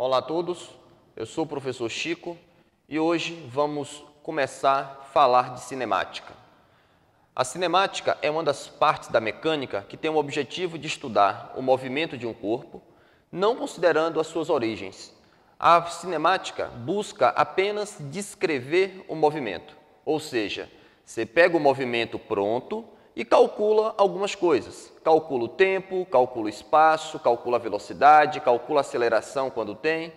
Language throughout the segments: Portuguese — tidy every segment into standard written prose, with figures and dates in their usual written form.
Olá a todos, eu sou o professor Chico e hoje vamos começar a falar de cinemática. A cinemática é uma das partes da mecânica que tem o objetivo de estudar o movimento de um corpo, não considerando as suas origens. A cinemática busca apenas descrever o movimento, ou seja, você pega o movimento pronto e calcula algumas coisas. Calcula o tempo, calcula o espaço, calcula a velocidade, calcula a aceleração quando tem.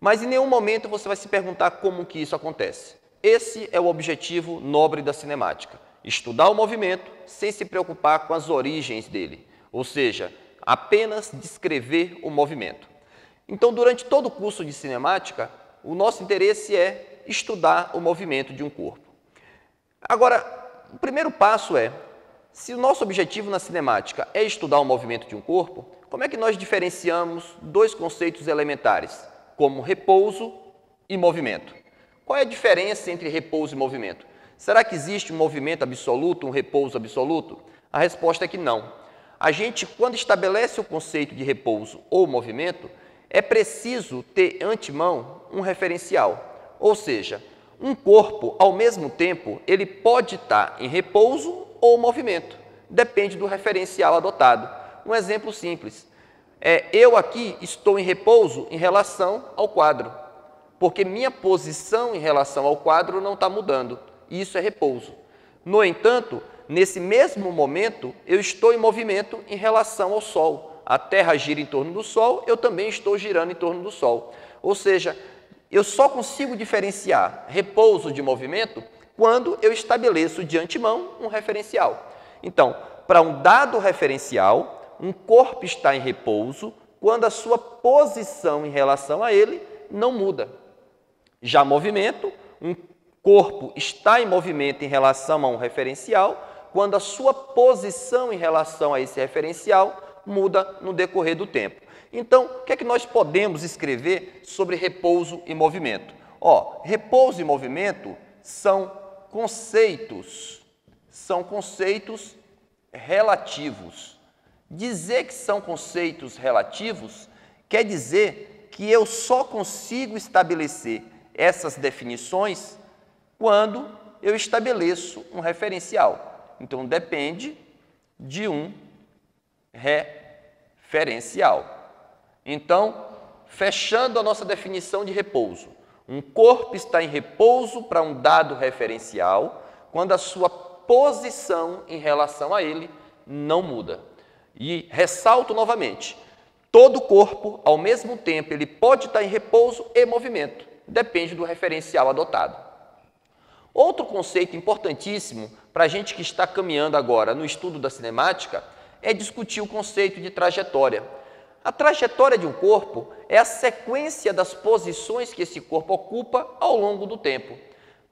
Mas em nenhum momento você vai se perguntar como que isso acontece. Esse é o objetivo nobre da cinemática. Estudar o movimento sem se preocupar com as origens dele. Ou seja, apenas descrever o movimento. Então, durante todo o curso de cinemática, o nosso interesse é estudar o movimento de um corpo. Agora, o primeiro passo é, se o nosso objetivo na cinemática é estudar o movimento de um corpo, como é que nós diferenciamos dois conceitos elementares, como repouso e movimento? Qual é a diferença entre repouso e movimento? Será que existe um movimento absoluto, um repouso absoluto? A resposta é que não. A gente, quando estabelece o conceito de repouso ou movimento, é preciso ter antemão um referencial, ou seja, um corpo, ao mesmo tempo, ele pode estar em repouso ou movimento. Depende do referencial adotado. Um exemplo simples. Eu aqui estou em repouso em relação ao quadro, porque minha posição em relação ao quadro não está mudando. Isso é repouso. No entanto, nesse mesmo momento, eu estou em movimento em relação ao Sol. A Terra gira em torno do Sol, eu também estou girando em torno do Sol. Ou seja, eu só consigo diferenciar repouso de movimento quando eu estabeleço de antemão um referencial. Então, para um dado referencial, um corpo está em repouso quando a sua posição em relação a ele não muda. Já movimento, um corpo está em movimento em relação a um referencial quando a sua posição em relação a esse referencial muda no decorrer do tempo. Então, o que é que nós podemos escrever sobre repouso e movimento? Repouso e movimento são conceitos relativos. Dizer que são conceitos relativos quer dizer que eu só consigo estabelecer essas definições quando eu estabeleço um referencial. Então, depende de um referencial. Então, fechando a nossa definição de repouso, um corpo está em repouso para um dado referencial quando a sua posição em relação a ele não muda. E ressalto novamente, todo corpo, ao mesmo tempo, ele pode estar em repouso e movimento, depende do referencial adotado. Outro conceito importantíssimo para a gente que está caminhando agora no estudo da cinemática é discutir o conceito de trajetória. A trajetória de um corpo é a sequência das posições que esse corpo ocupa ao longo do tempo.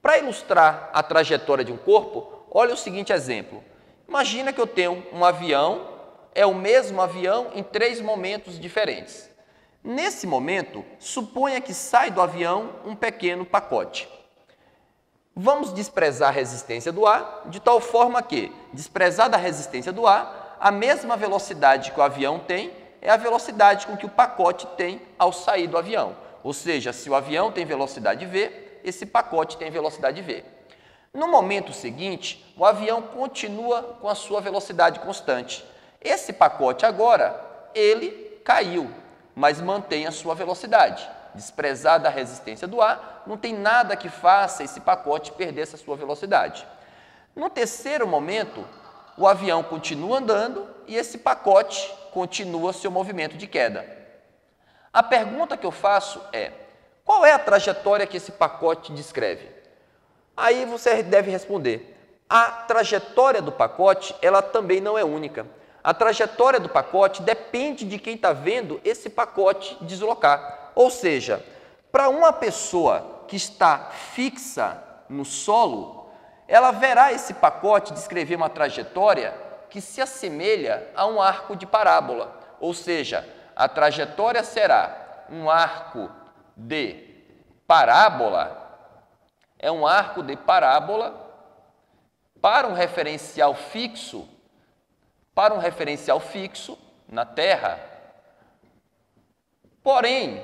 Para ilustrar a trajetória de um corpo, olha o seguinte exemplo. Imagina que eu tenho um avião, é o mesmo avião em 3 momentos diferentes. Nesse momento, suponha que sai do avião um pequeno pacote. Vamos desprezar a resistência do ar, de tal forma que, desprezada a resistência do ar, a mesma velocidade que o avião tem é a velocidade com que o pacote tem ao sair do avião. Ou seja, se o avião tem velocidade v, esse pacote tem velocidade v. No momento seguinte, o avião continua com a sua velocidade constante. Esse pacote agora, ele caiu, mas mantém a sua velocidade. Desprezada a resistência do ar, não tem nada que faça esse pacote perder essa sua velocidade. No terceiro momento, o avião continua andando e esse pacote continua seu movimento de queda. A pergunta que eu faço é, qual é a trajetória que esse pacote descreve? Aí você deve responder, a trajetória do pacote, ela também não é única. A trajetória do pacote depende de quem está vendo esse pacote deslocar. Ou seja, para uma pessoa que está fixa no solo, ela verá esse pacote descrever uma trajetória que se assemelha a um arco de parábola. Ou seja, a trajetória será um arco de parábola, é um arco de parábola para um referencial fixo na Terra. Porém,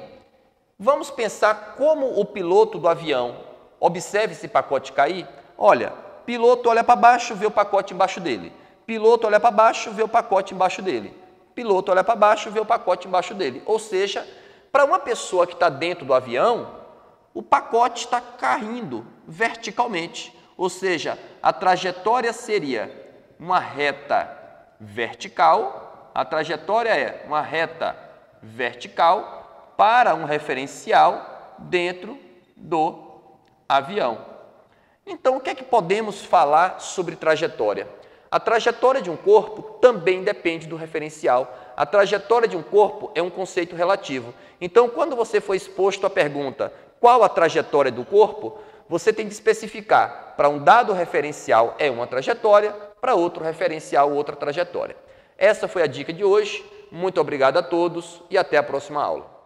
Vamos pensar como o piloto do avião observa esse pacote cair? Olha, piloto olha para baixo, vê o pacote embaixo dele. Piloto olha para baixo, vê o pacote embaixo dele. Piloto olha para baixo, vê o pacote embaixo dele. Ou seja, para uma pessoa que está dentro do avião, o pacote está caindo verticalmente. Ou seja, a trajetória seria uma reta vertical. A trajetória é uma reta vertical para um referencial dentro do avião. Então, o que é que podemos falar sobre trajetória? A trajetória de um corpo também depende do referencial. A trajetória de um corpo é um conceito relativo. Então, quando você for exposto à pergunta qual a trajetória do corpo, você tem de especificar. Para um dado referencial é uma trajetória, para outro referencial outra trajetória. Essa foi a dica de hoje. Muito obrigado a todos e até a próxima aula.